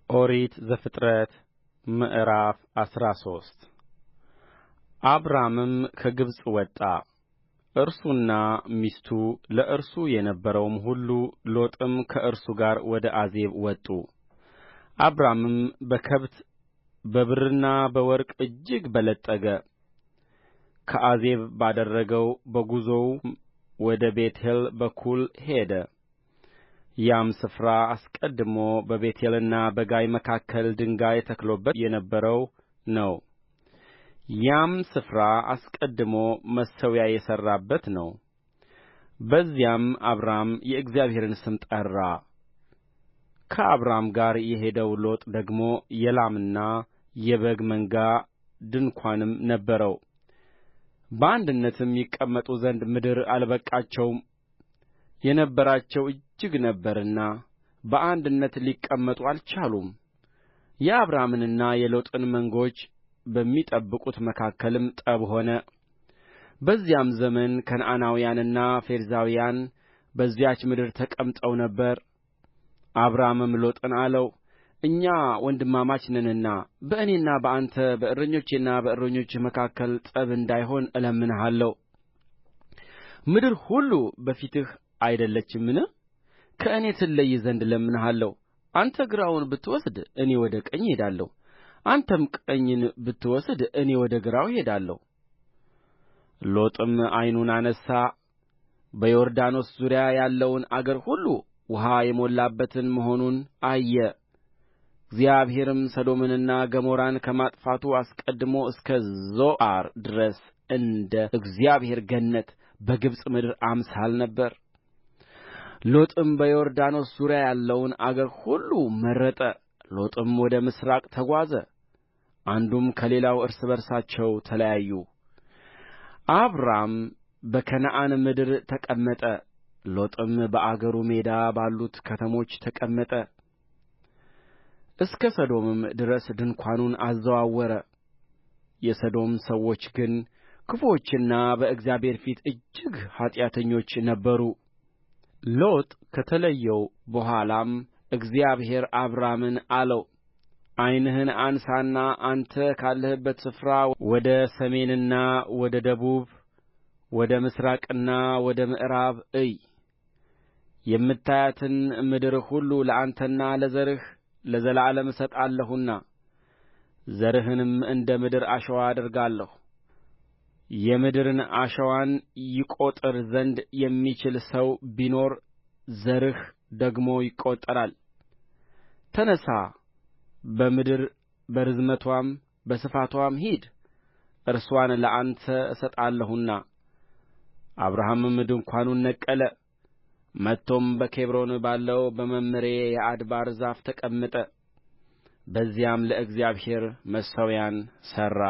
ኦሪት ዘፍጥረት ምዕራፍ 13 አብራምም ከግብፅ ወጣ፣ እርሱና ሚስቱ ለእርሱ የነበረውም ሁሉ፣ ሎጥም ከእርሱ ጋር ወደ አዜብ ወጡ። አብራምም በከብት በብርና በወርቅ እጅግ በለጠገ። ከአዜብ ባደረገው በጉዞው ወደ ቤቴል በኩል ሄደ። ያም ስፍራ አስቀድሞ በቤቴልና በጋይ መካከል ድንጋይ ተክሎበት የነበረው ነው። ያም ስፍራ አስቀድሞ መሠዊያ የሠራበት ነው። በዚያም አብራም የእግዚአብሔርን ስም ጠራ። ከአብራም ጋር የሄደው ሎጥ ደግሞ የላምና የበግ መንጋ ድንኳንም ነበረው። በአንድነትም ይቀመጡ ዘንድ ምድር አልበቃቸውም፣ የነበራቸው እጅግ ነበረና በአንድነት ሊቀመጡ አልቻሉም። የአብራምንና የሎጥን መንጎች በሚጠብቁት መካከልም ጠብ ሆነ። በዚያም ዘመን ከነዓናውያንና ፌርዛውያን በዚያች ምድር ተቀምጠው ነበር። አብራምም ሎጥን አለው፣ እኛ ወንድማማች ነንና በእኔና በአንተ በእረኞቼና በእረኞችህ መካከል ጠብ እንዳይሆን እለምንሃለሁ። ምድር ሁሉ በፊትህ አይደለችምን? ከእኔ ትለይ ዘንድ እለምንሃለሁ። አንተ ግራውን ብትወስድ እኔ ወደ ቀኝ እሄዳለሁ፣ አንተም ቀኙን ብትወስድ እኔ ወደ ግራው እሄዳለሁ። ሎጥም ዓይኑን አነሣ፣ በዮርዳኖስ ዙሪያ ያለውን አገር ሁሉ ውኃ የሞላበትን መሆኑን አየ። እግዚአብሔርም ሰዶምንና ገሞራን ከማጥፋቱ አስቀድሞ እስከ ዞዓር ድረስ እንደ እግዚአብሔር ገነት በግብፅ ምድር አምሳል ነበረ። ሎጥም በዮርዳኖስ ዙሪያ ያለውን አገር ሁሉ መረጠ። ሎጥም ወደ ምሥራቅ ተጓዘ፣ አንዱም ከሌላው እርስ በርሳቸው ተለያዩ። አብራም በከነዓን ምድር ተቀመጠ፣ ሎጥም በአገሩ ሜዳ ባሉት ከተሞች ተቀመጠ። እስከ ሰዶምም ድረስ ድንኳኑን አዘዋወረ። የሰዶም ሰዎች ግን ክፉዎችና በእግዚአብሔር ፊት እጅግ ኃጢአተኞች ነበሩ። ሎጥ ከተለየው በኋላም እግዚአብሔር አብራምን አለው፣ ዓይንህን አንሣና አንተ ካለህበት ስፍራ ወደ ሰሜንና ወደ ደቡብ፣ ወደ ምሥራቅና ወደ ምዕራብ እይ። የምታያትን ምድር ሁሉ ለአንተና ለዘርህ ለዘላለም እሰጣለሁና ዘርህንም እንደ ምድር አሸዋ አደርጋለሁ። የምድርን አሸዋን ይቈጥር ዘንድ የሚችል ሰው ቢኖር ዘርህ ደግሞ ይቈጠራል። ተነሣ፣ በምድር በርዝመትዋም በስፋትዋም ሂድ፣ እርስዋን ለአንተ እሰጣለሁና። አብርሃምም ድንኳኑን ነቀለ፣ መጥቶም በኬብሮን ባለው በመምሬ የአድባር ዛፍ ተቀመጠ። በዚያም ለእግዚአብሔር መሠዊያን ሠራ።